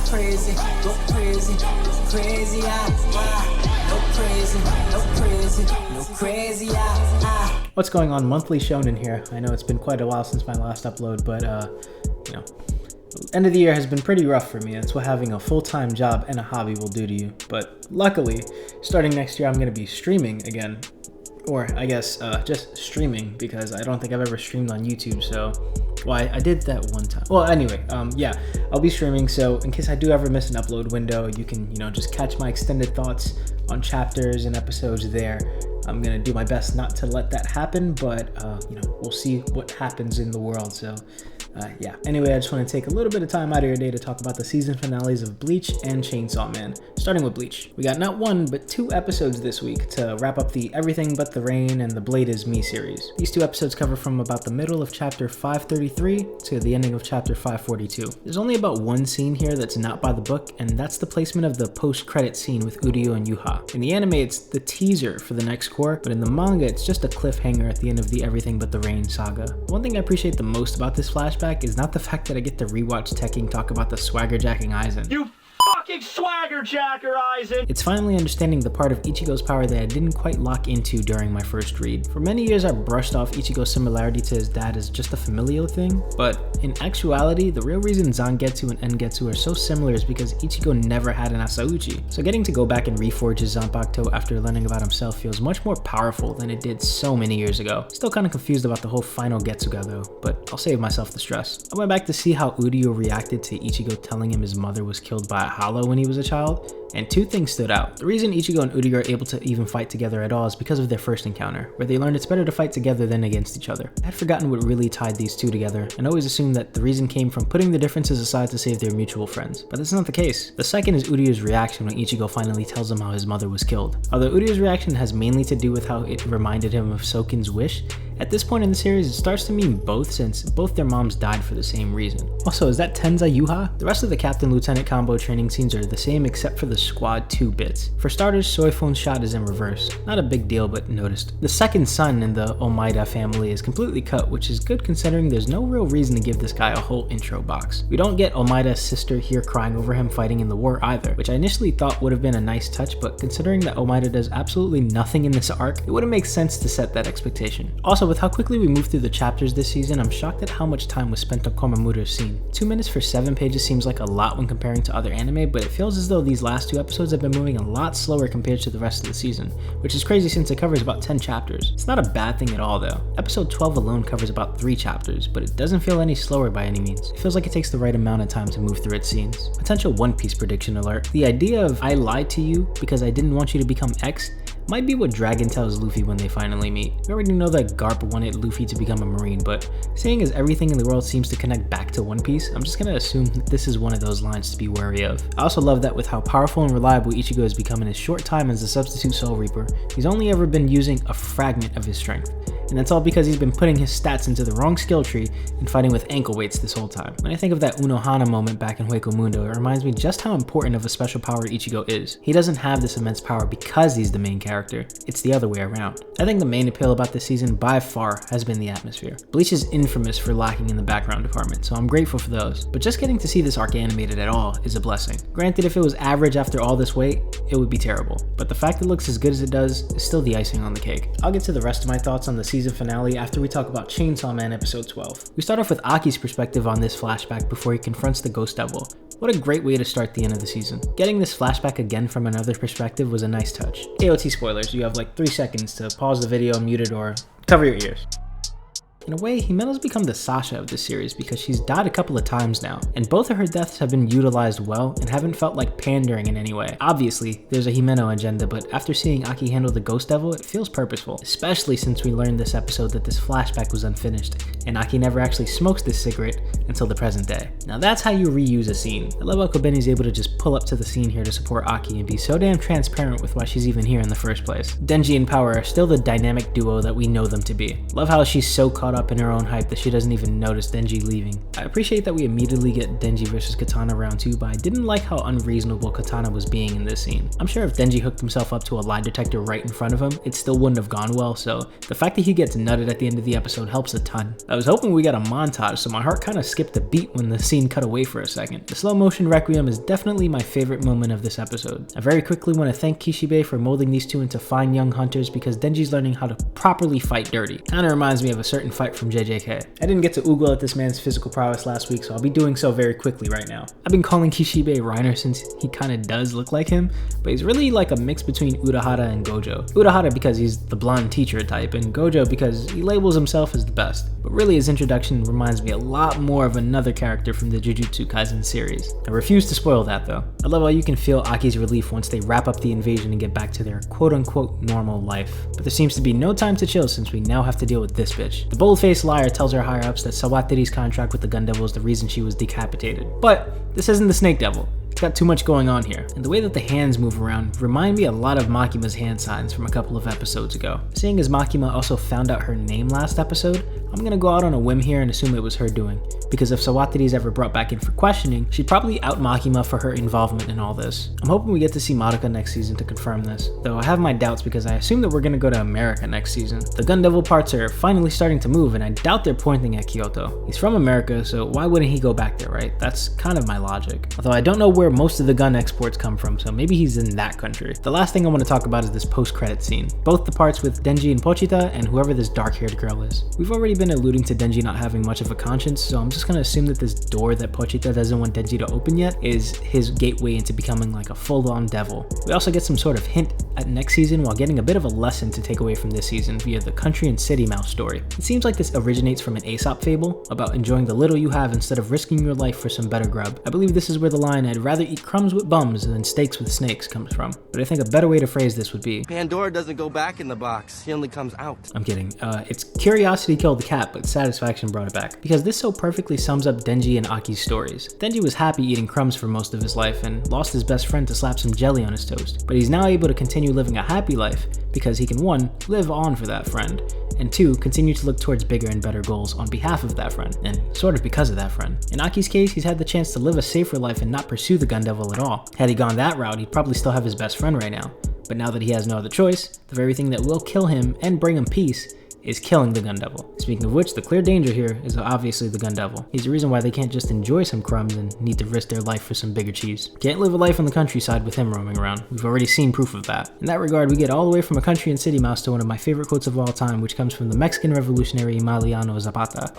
crazy, go crazy, crazy, no crazy, no crazy, no crazy, What's going on, Monthly Shonen here? I know it's been quite a while since my last upload, but end of the year has been pretty rough for me. That's what having a full-time job and a hobby will do to you. But luckily, starting next year, I'm going to be streaming again. Or I guess just streaming, because I don't think I've ever streamed on YouTube, so... Well, I did that one time. Well, anyway, yeah, I'll be streaming, so in case I do ever miss an upload window, you can, just catch my extended thoughts on chapters and episodes there. I'm going to do my best not to let that happen, but, we'll see what happens in the world, so... yeah. Anyway, I just want to take a little bit of time out of your day to talk about the season finales of Bleach and Chainsaw Man. Starting with Bleach. We got not one, but 2 episodes this week to wrap up the Everything But the Rain and the Blade Is Me series. These 2 episodes cover from about the middle of chapter 533 to the ending of chapter 542. There's only about one scene here that's not by the book, and that's the placement of the post-credit scene with Uryu and Yuha. In the anime, it's the teaser for the next core, but in the manga, it's just a cliffhanger at the end of the Everything But the Rain saga. One thing I appreciate the most about this flashback is not the fact that I get to rewatch Tekking talk about the swagger jacking Aizen. You fucking swagger jacker, Aizen! It's finally understanding the part of Ichigo's power that I didn't quite lock into during my first read. For many years I brushed off Ichigo's similarity to his dad as just a familial thing, but in actuality, the real reason Zangetsu and Engetsu are so similar is because Ichigo never had an Asauchi. So getting to go back and reforge his Zanpakuto after learning about himself feels much more powerful than it did so many years ago. Still kinda confused about the whole final Getsuga though, but I'll save myself the stress. I went back to see how Uryu reacted to Ichigo telling him his mother was killed by a hollow when he was a child, and 2 things stood out. The reason Ichigo and Uryu are able to even fight together at all is because of their first encounter, where they learned it's better to fight together than against each other. I had forgotten what really tied these 2 together, and always assumed that the reason came from putting the differences aside to save their mutual friends. But that's not the case. The second is Uryu's reaction when Ichigo finally tells him how his mother was killed. Although Uryu's reaction has mainly to do with how it reminded him of Soken's wish, at this point in the series, it starts to mean both, since both their moms died for the same reason. Also, is that Tenza Yuha? The rest of the Captain-Lieutenant combo training scenes are the same except for the Squad 2 bits. For starters, Soifon's shot is in reverse. Not a big deal, but noticed. The second son in the Omaida family is completely cut, which is good considering there's no real reason to give this guy a whole intro box. We don't get Omaida's sister here crying over him fighting in the war either, which I initially thought would have been a nice touch, but considering that Omaida does absolutely nothing in this arc, it wouldn't make sense to set that expectation. Also, with how quickly we moved through the chapters this season, I'm shocked at how much time was spent on Komamura's scene. 2 minutes for 7 pages seems like a lot when comparing to other anime, but it feels as though these last 2 episodes have been moving a lot slower compared to the rest of the season, which is crazy since it covers about 10 chapters. It's not a bad thing at all though. Episode 12 alone covers about 3 chapters, but it doesn't feel any slower by any means. It feels like it takes the right amount of time to move through its scenes. Potential One Piece prediction alert. The idea of I lied to you because I didn't want you to become X might be what Dragon tells Luffy when they finally meet. We already know that Garp wanted Luffy to become a marine, but seeing as everything in the world seems to connect back to One Piece, I'm just gonna assume that this is one of those lines to be wary of. I also love that with how powerful and reliable Ichigo has become in his short time as a substitute Soul Reaper, he's only ever been using a fragment of his strength. And that's all because he's been putting his stats into the wrong skill tree and fighting with ankle weights this whole time. When I think of that Unohana moment back in Hueco Mundo, it reminds me just how important of a special power Ichigo is. He doesn't have this immense power because he's the main character, it's the other way around. I think the main appeal about this season by far has been the atmosphere. Bleach is infamous for lacking in the background department, so I'm grateful for those, but just getting to see this arc animated at all is a blessing. Granted, if it was average after all this wait, it would be terrible, but the fact it looks as good as it does is still the icing on the cake. I'll get to the rest of my thoughts on the season finale after we talk about Chainsaw Man episode 12. We start off with Aki's perspective on this flashback before he confronts the Ghost Devil. What a great way to start the end of the season. Getting this flashback again from another perspective was a nice touch. AOT spoilers, you have like 3 seconds to pause the video, mute it, or cover your ears. In a way, Himena's become the Sasha of this series because she's died a couple of times now, and both of her deaths have been utilized well and haven't felt like pandering in any way. Obviously, there's a Himeno agenda, but after seeing Aki handle the Ghost Devil, it feels purposeful, especially since we learned this episode that this flashback was unfinished, and Aki never actually smokes this cigarette until the present day. Now that's how you reuse a scene. I love how Kobeni's able to just pull up to the scene here to support Aki and be so damn transparent with why she's even here in the first place. Denji and Power are still the dynamic duo that we know them to be. Love how she's so caught caught up in her own hype that she doesn't even notice Denji leaving. I appreciate that we immediately get Denji versus Katana round 2, but I didn't like how unreasonable Katana was being in this scene. I'm sure if Denji hooked himself up to a lie detector right in front of him, it still wouldn't have gone well, so the fact that he gets nutted at the end of the episode helps a ton. I was hoping we got a montage, so my heart kind of skipped a beat when the scene cut away for a second. The slow motion requiem is definitely my favorite moment of this episode. I very quickly want to thank Kishibe for molding these two into fine young hunters because Denji's learning how to properly fight dirty. Kinda reminds me of a certain fight from JJK. I didn't get to oogle at this man's physical prowess last week, so I'll be doing so very quickly right now. I've been calling Kishibe Reiner since he kinda does look like him, but he's really like a mix between Urahara and Gojo. Urahara because he's the blonde teacher type, and Gojo because he labels himself as the best. But really his introduction reminds me a lot more of another character from the Jujutsu Kaisen series. I refuse to spoil that though. I love how you can feel Aki's relief once they wrap up the invasion and get back to their quote-unquote normal life. But there seems to be no time to chill since we now have to deal with this bitch. The bold-faced liar tells her higher-ups that Sawatiri's contract with the Gun Devil is the reason she was decapitated. But this isn't the Snake Devil. It's got too much going on here, and the way that the hands move around remind me a lot of Makima's hand signs from a couple of episodes ago. Seeing as Makima also found out her name last episode, I'm gonna go out on a whim here and assume it was her doing, because if Sawatiri's ever brought back in for questioning, she'd probably out Makima for her involvement in all this. I'm hoping we get to see Madoka next season to confirm this, though I have my doubts because I assume that we're gonna go to America next season. The Gun Devil parts are finally starting to move, and I doubt they're pointing at Kyoto. He's from America, so why wouldn't he go back there, right? That's kind of my logic. Although I don't know where most of the gun exports come from, so maybe he's in that country. The last thing I want to talk about is this post-credit scene. Both the parts with Denji and Pochita and whoever this dark-haired girl is. We've already been alluding to Denji not having much of a conscience, so I'm just gonna assume that this door that Pochita doesn't want Denji to open yet is his gateway into becoming like a full-on devil. We also get some sort of hint at next season while getting a bit of a lesson to take away from this season via the country and city mouse story. It seems like this originates from an Aesop fable about enjoying the little you have instead of risking your life for some better grub. I believe this is where the line "I'd rather eat crumbs with bums than steaks with snakes" comes from, but I think a better way to phrase this would be Pandora doesn't go back in the box, he only comes out. I'm kidding. It's curiosity killed the cat, but satisfaction brought it back. Because this so perfectly sums up Denji and Aki's stories. Denji was happy eating crumbs for most of his life and lost his best friend to slap some jelly on his toast. But he's now able to continue living a happy life because he can 1. Live on for that friend, and 2. Continue to look towards bigger and better goals on behalf of that friend, and sort of because of that friend. In Aki's case, he's had the chance to live a safer life and not pursue the Gun Devil at all. Had he gone that route, he'd probably still have his best friend right now. But now that he has no other choice, the very thing that will kill him and bring him peace is killing the Gun Devil. Speaking of which, the clear danger here is obviously the Gun Devil. He's the reason why they can't just enjoy some crumbs and need to risk their life for some bigger cheese. Can't live a life on the countryside with him roaming around. We've already seen proof of that. In that regard, we get all the way from a country and city mouse to one of my favorite quotes of all time, which comes from the Mexican revolutionary Emiliano Zapata.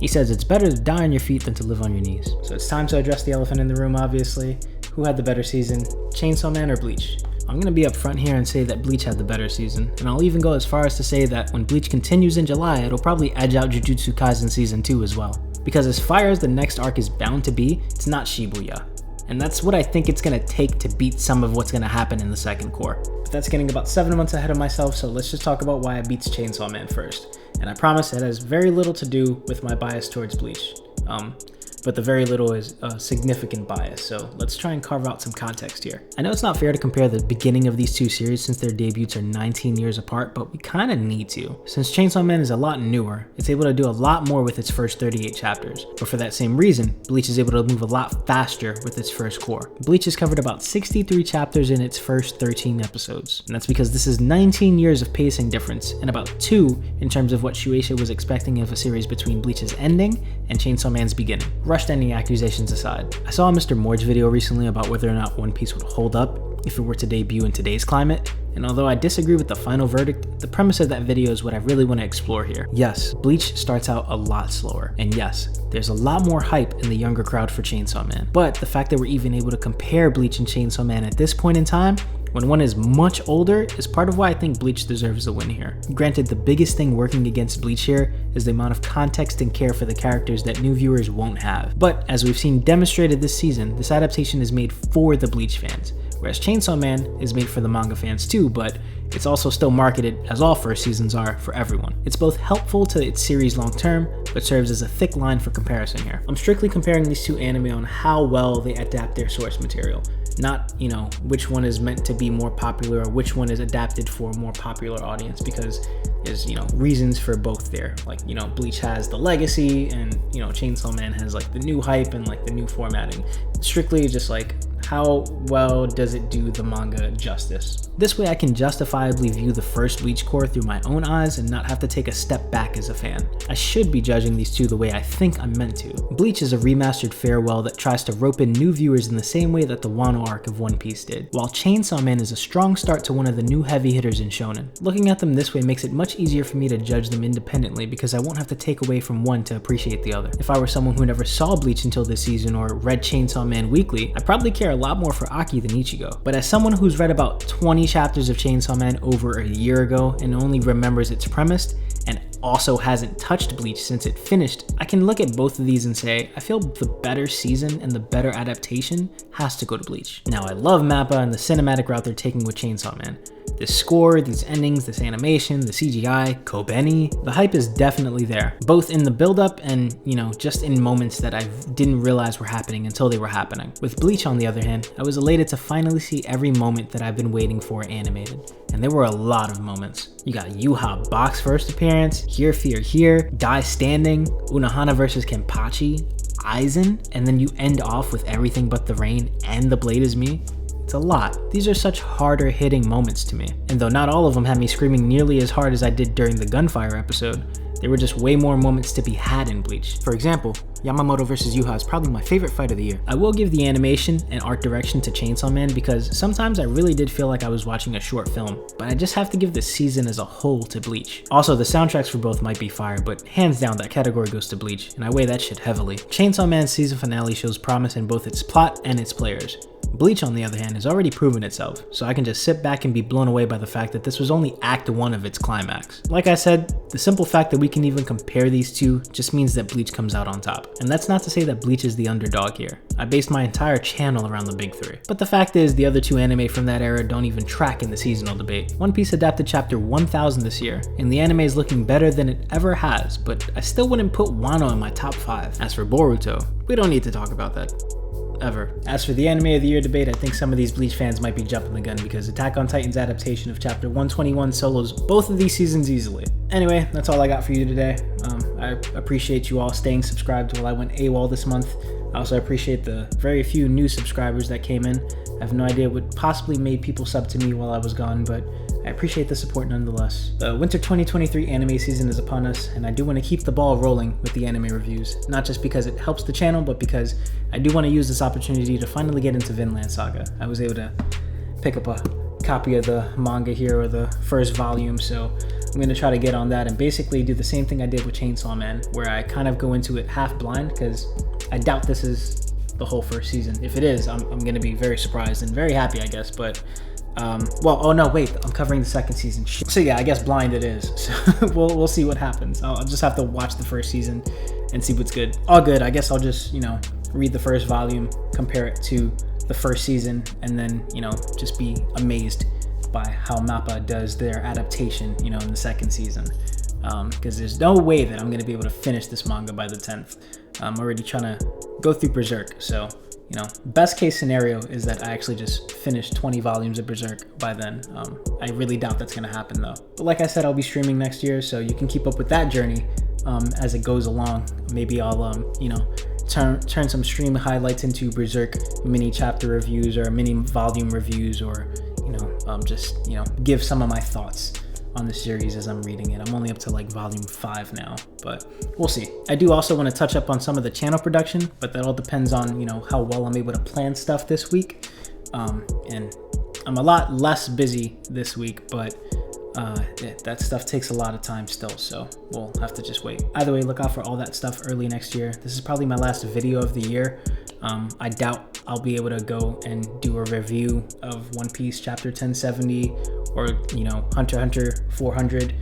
He says, "It's better to die on your feet than to live on your knees." So it's time to address the elephant in the room, obviously. Who had the better season, Chainsaw Man or Bleach? I'm gonna be upfront here and say that Bleach had the better season, and I'll even go as far as to say that when Bleach continues in July, it'll probably edge out Jujutsu Kaisen Season 2 as well. Because as fire as the next arc is bound to be, it's not Shibuya. And that's what I think it's gonna take to beat some of what's gonna happen in the second core. But that's getting about 7 months ahead of myself, so let's just talk about why it beats Chainsaw Man first. And I promise it has very little to do with my bias towards Bleach. But the very little is a significant bias, so let's try and carve out some context here. I know it's not fair to compare the beginning of these two series since their debuts are 19 years apart, but we kinda need to. Since Chainsaw Man is a lot newer, it's able to do a lot more with its first 38 chapters. But for that same reason, Bleach is able to move a lot faster with its first core. Bleach has covered about 63 chapters in its first 13 episodes, and that's because this is 19 years of pacing difference, and about 2 in terms of what Shueisha was expecting of a series between Bleach's ending and Chainsaw Man's beginning. Rushed ending accusations aside, I saw a Mr. Morge video recently about whether or not One Piece would hold up if it were to debut in today's climate, and although I disagree with the final verdict, the premise of that video is what I really want to explore here. Yes, Bleach starts out a lot slower, and yes, there's a lot more hype in the younger crowd for Chainsaw Man, but the fact that we're even able to compare Bleach and Chainsaw Man at this point in time, when one is much older, is part of why I think Bleach deserves a win here. Granted, the biggest thing working against Bleach here is the amount of context and care for the characters that new viewers won't have. But as we've seen demonstrated this season, this adaptation is made for the Bleach fans, whereas Chainsaw Man is made for the manga fans too, but it's also still marketed, as all first seasons are, for everyone. It's both helpful to its series long term, but serves as a thick line for comparison here. I'm strictly comparing these two anime on how well they adapt their source material. not, you know, which one is meant to be more popular or which one is adapted for a more popular audience, because there's, you know, reasons for both there. Like, you know, Bleach has the legacy and, you know, Chainsaw Man has like the new hype and like the new formatting. Strictly just like, how well does it do the manga justice? This way I can justifiably view the first Bleach core through my own eyes and not have to take a step back as a fan. I should be judging these two the way I think I'm meant to. Bleach is a remastered farewell that tries to rope in new viewers in the same way that the Wano arc of One Piece did, while Chainsaw Man is a strong start to one of the new heavy hitters in shonen. Looking at them this way makes it much easier for me to judge them independently because I won't have to take away from one to appreciate the other. If I were someone who never saw Bleach until this season or read Chainsaw Man weekly, I'd probably care a lot more for Aki than Ichigo. But as someone who's read about 20 chapters of Chainsaw Man over a year ago and only remembers its premise, and also hasn't touched Bleach since it finished, I can look at both of these and say, I feel the better season and the better adaptation has to go to Bleach. Now I love Mappa and the cinematic route they're taking with Chainsaw Man. This score, these endings, this animation, the CGI, Kobeni, the hype is definitely there, both in the build-up and, you know, just in moments that I didn't realize were happening until they were happening. With Bleach, on the other hand, I was elated to finally see every moment that I've been waiting for animated, and there were a lot of moments. You got Yuha Bach's first appearance, Here Fear Here, Dai Standing, Unohana versus Kenpachi, Aizen, and then you end off with Everything But the Rain and The Blade Is Me. It's a lot. These are such harder hitting moments to me. And though not all of them had me screaming nearly as hard as I did during the gunfire episode, there were just way more moments to be had in Bleach. For example, Yamamoto vs. Yuha is probably my favorite fight of the year. I will give the animation and art direction to Chainsaw Man because sometimes I really did feel like I was watching a short film, but I just have to give the season as a whole to Bleach. Also, the soundtracks for both might be fire, but hands down that category goes to Bleach, and I weigh that shit heavily. Chainsaw Man's season finale shows promise in both its plot and its players. Bleach, on the other hand, has already proven itself, so I can just sit back and be blown away by the fact that this was only Act 1 of its climax. Like I said, the simple fact that we can even compare these two just means that Bleach comes out on top. And that's not to say that Bleach is the underdog here. I based my entire channel around the big three. But the fact is, the other two anime from that era don't even track in the seasonal debate. One Piece adapted chapter 1000 this year, and the anime is looking better than it ever has, but I still wouldn't put Wano in my top 5. As for Boruto, we don't need to talk about that. Ever. As for the anime of the year debate, I think some of these Bleach fans might be jumping the gun because Attack on Titan's adaptation of chapter 121 solos both of these seasons easily. Anyway, that's all I got for you today. I appreciate you all staying subscribed while I went AWOL this month. I also appreciate the very few new subscribers that came in. I have no idea what possibly made people sub to me while I was gone, but I appreciate the support nonetheless. The winter 2023 anime season is upon us, and I do want to keep the ball rolling with the anime reviews, not just because it helps the channel, but because I do want to use this opportunity to finally get into Vinland Saga. I was able to pick up a copy of the manga here, or the first volume, so I'm going to try to get on that and basically do the same thing I did with Chainsaw Man, where I kind of go into it half blind, because I doubt this is the whole first season. If it is, I'm going to be very surprised and very happy, I guess, but oh no, wait, I'm covering the second season. So yeah, I guess blind it is. So we'll see what happens. I'll just have to watch the first season and see what's good. All good. I guess I'll just, read the first volume, compare it to the first season, and then, just be amazed by how Mappa does their adaptation, in the second season. Because there's no way that I'm going to be able to finish this manga by the 10th. I'm already trying to go through Berserk, so best case scenario is that I actually just finish 20 volumes of Berserk by then. I really doubt that's gonna happen though. But like I said, I'll be streaming next year, so you can keep up with that journey as it goes along. Maybe I'll, turn some stream highlights into Berserk mini chapter reviews or mini volume reviews, or, just, give some of my thoughts on the series as I'm reading it. I'm only up to like volume 5 now, but we'll see. I do also want to touch up on some of the channel production, but that all depends on, how well I'm able to plan stuff this week. And I'm a lot less busy this week, but that stuff takes a lot of time still, so we'll have to just wait. Either way, look out for all that stuff early next year. This is probably my last video of the year. I doubt I'll be able to go and do a review of One Piece chapter 1070 or, Hunter x Hunter 400,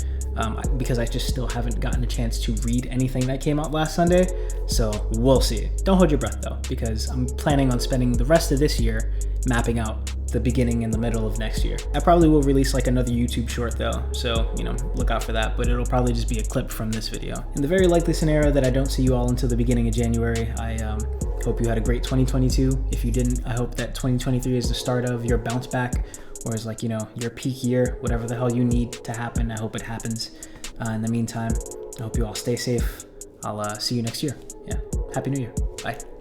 because I just still haven't gotten a chance to read anything that came out last Sunday, so we'll see. Don't hold your breath though, because I'm planning on spending the rest of this year mapping out the beginning and the middle of next year. I probably will release like another YouTube short though, so look out for that, but it'll probably just be a clip from this video. In the very likely scenario that I don't see you all until the beginning of January, I Hope you had a great 2022. If you didn't, I hope that 2023 is the start of your bounce back, or is like, you know, your peak year, whatever the hell you need to happen. I hope it happens. In the meantime, I hope you all stay safe. I'll see you next year. Yeah. Happy New Year. Bye.